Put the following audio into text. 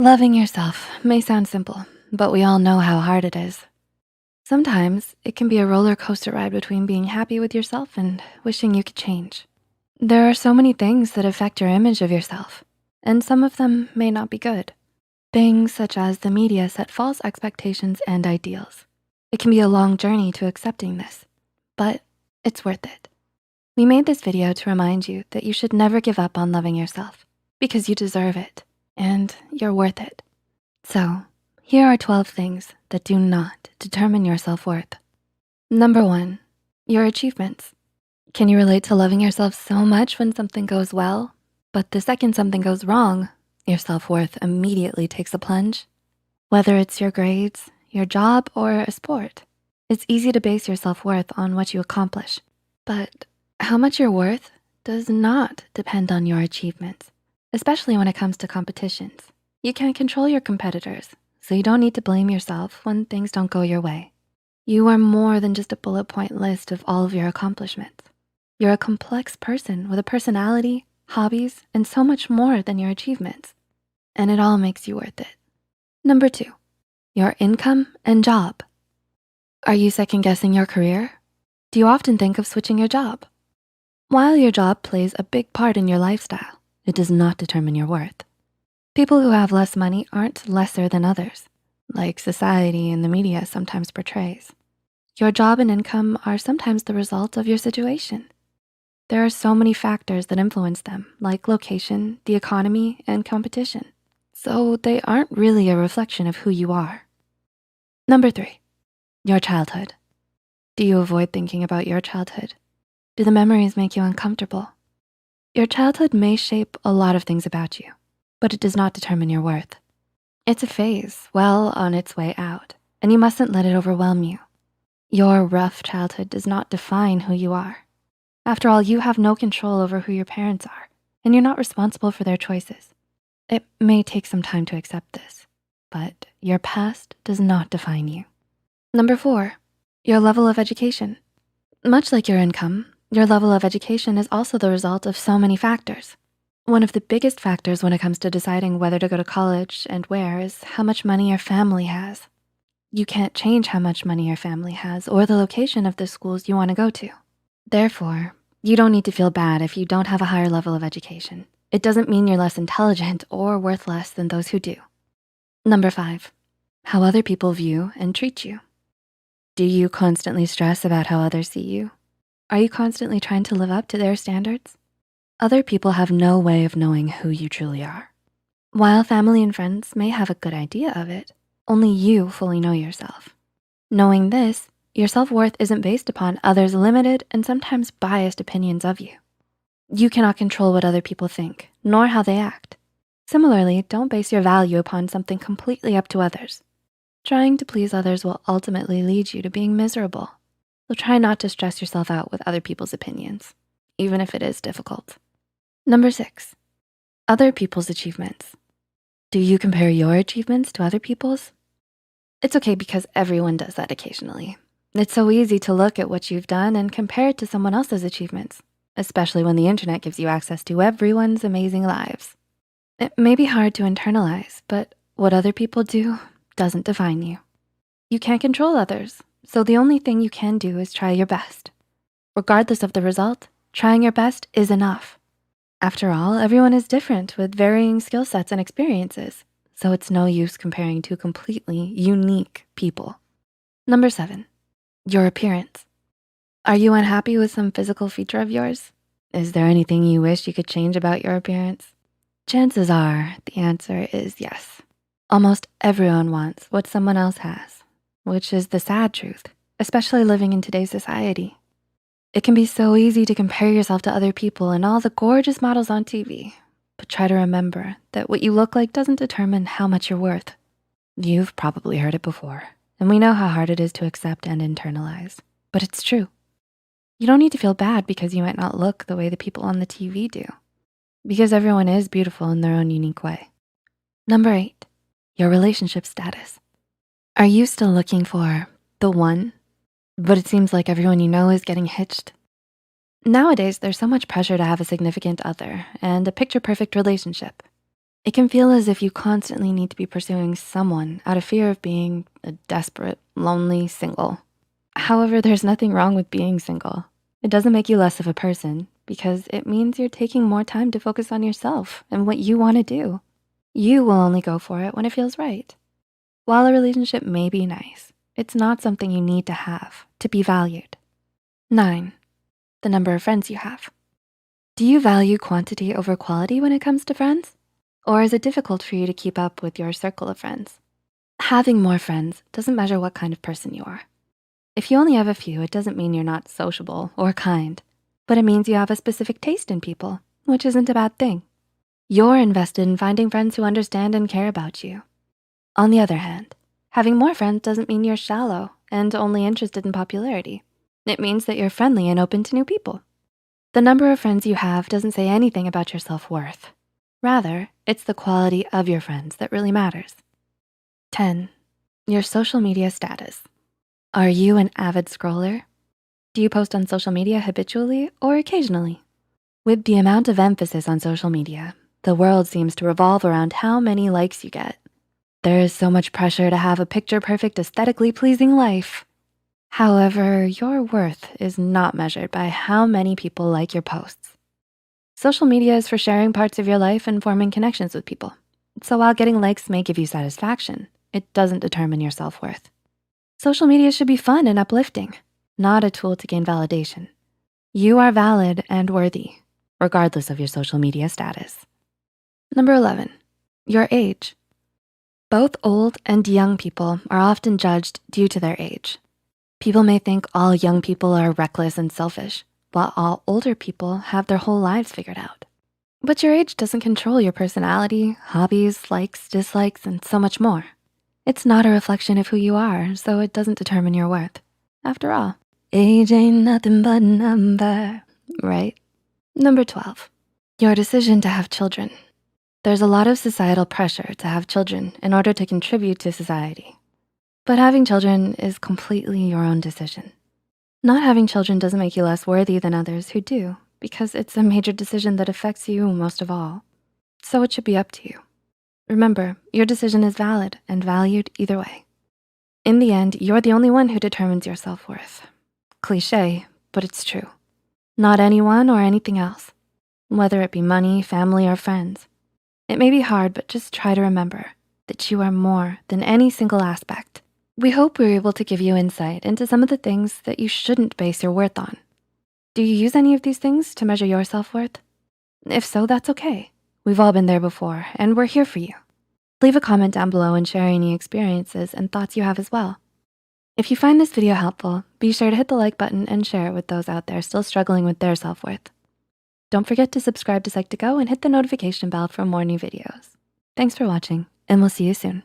Loving yourself may sound simple, but we all know how hard it is. Sometimes it can be a roller coaster ride between being happy with yourself and wishing you could change. There are so many things that affect your image of yourself, and some of them may not be good. Things such as the media set false expectations and ideals. It can be a long journey to accepting this, but it's worth it. We made this video to remind you that you should never give up on loving yourself because you deserve it and you're worth it. So here are 12 things that do not determine your self-worth. Number 1, your achievements. Can you relate to loving yourself so much when something goes well, but the second something goes wrong, your self-worth immediately takes a plunge? Whether it's your grades, your job, or a sport, it's easy to base your self-worth on what you accomplish. But how much you're worth does not depend on your achievements, especially when it comes to competitions. You can't control your competitors, so you don't need to blame yourself when things don't go your way. You are more than just a bullet point list of all of your accomplishments. You're a complex person with a personality, hobbies, and so much more than your achievements. And it all makes you worth it. Number 2, your income and job. Are you second guessing your career? Do you often think of switching your job? While your job plays a big part in your lifestyle, it does not determine your worth. People who have less money aren't lesser than others, like society and the media sometimes portrays. Your job and income are sometimes the result of your situation. There are so many factors that influence them, like location, the economy, and competition. So they aren't really a reflection of who you are. Number 3, your childhood. Do you avoid thinking about your childhood? Do the memories make you uncomfortable? Your childhood may shape a lot of things about you, but it does not determine your worth. It's a phase well on its way out, and you mustn't let it overwhelm you. Your rough childhood does not define who you are. After all, you have no control over who your parents are, and you're not responsible for their choices. It may take some time to accept this, but your past does not define you. Number 4, your level of education. Much like your income, your level of education is also the result of so many factors. One of the biggest factors when it comes to deciding whether to go to college and where is how much money your family has. You can't change how much money your family has or the location of the schools you wanna go to. Therefore, you don't need to feel bad if you don't have a higher level of education. It doesn't mean you're less intelligent or worth less than those who do. Number 5, how other people view and treat you. Do you constantly stress about how others see you? Are you constantly trying to live up to their standards? Other people have no way of knowing who you truly are. While family and friends may have a good idea of it, only you fully know yourself. Knowing this, your self-worth isn't based upon others' limited and sometimes biased opinions of you. You cannot control what other people think, nor how they act. Similarly, don't base your value upon something completely up to others. Trying to please others will ultimately lead you to being miserable. So try not to stress yourself out with other people's opinions, even if it is difficult. Number 6, other people's achievements. Do you compare your achievements to other people's? It's okay because everyone does that occasionally. It's so easy to look at what you've done and compare it to someone else's achievements, especially when the internet gives you access to everyone's amazing lives. It may be hard to internalize, but what other people do doesn't define you. You can't control others, so the only thing you can do is try your best. Regardless of the result, trying your best is enough. After all, everyone is different with varying skill sets and experiences, so it's no use comparing two completely unique people. Number 7, your appearance. Are you unhappy with some physical feature of yours? Is there anything you wish you could change about your appearance? Chances are the answer is yes. Almost everyone wants what someone else has, which is the sad truth, especially living in today's society. It can be so easy to compare yourself to other people and all the gorgeous models on TV, but try to remember that what you look like doesn't determine how much you're worth. You've probably heard it before, and we know how hard it is to accept and internalize, but it's true. You don't need to feel bad because you might not look the way the people on the TV do, because everyone is beautiful in their own unique way. Number 8, your relationship status. Are you still looking for the one, but it seems like everyone you know is getting hitched? Nowadays, there's so much pressure to have a significant other and a picture-perfect relationship. It can feel as if you constantly need to be pursuing someone out of fear of being a desperate, lonely single. However, there's nothing wrong with being single. It doesn't make you less of a person because it means you're taking more time to focus on yourself and what you wanna do. You will only go for it when it feels right. While a relationship may be nice, it's not something you need to have to be valued. 9, the number of friends you have. Do you value quantity over quality when it comes to friends? Or is it difficult for you to keep up with your circle of friends? Having more friends doesn't measure what kind of person you are. If you only have a few, it doesn't mean you're not sociable or kind, but it means you have a specific taste in people, which isn't a bad thing. You're invested in finding friends who understand and care about you. On the other hand, having more friends doesn't mean you're shallow and only interested in popularity. It means that you're friendly and open to new people. The number of friends you have doesn't say anything about your self-worth. Rather, it's the quality of your friends that really matters. 10, your social media status. Are you an avid scroller? Do you post on social media habitually or occasionally? With the amount of emphasis on social media, the world seems to revolve around how many likes you get. There is so much pressure to have a picture-perfect, aesthetically pleasing life. However, your worth is not measured by how many people like your posts. Social media is for sharing parts of your life and forming connections with people. So while getting likes may give you satisfaction, it doesn't determine your self-worth. Social media should be fun and uplifting, not a tool to gain validation. You are valid and worthy, regardless of your social media status. Number 11, your age. Both old and young people are often judged due to their age. People may think all young people are reckless and selfish, while all older people have their whole lives figured out. But your age doesn't control your personality, hobbies, likes, dislikes, and so much more. It's not a reflection of who you are, so it doesn't determine your worth. After all, age ain't nothing but a number, right? Number 12, your decision to have children. There's a lot of societal pressure to have children in order to contribute to society. But having children is completely your own decision. Not having children doesn't make you less worthy than others who do, because it's a major decision that affects you most of all. So it should be up to you. Remember, your decision is valid and valued either way. In the end, you're the only one who determines your self-worth. Cliché, but it's true. Not anyone or anything else, whether it be money, family, or friends. It may be hard, but just try to remember that you are more than any single aspect. We hope we were able to give you insight into some of the things that you shouldn't base your worth on. Do you use any of these things to measure your self-worth? If so, that's okay. We've all been there before, and we're here for you. Leave a comment down below and share any experiences and thoughts you have as well. If you find this video helpful, be sure to hit the like button and share it with those out there still struggling with their self-worth. Don't forget to subscribe to Psych2Go and hit the notification bell for more new videos. Thanks for watching, and we'll see you soon.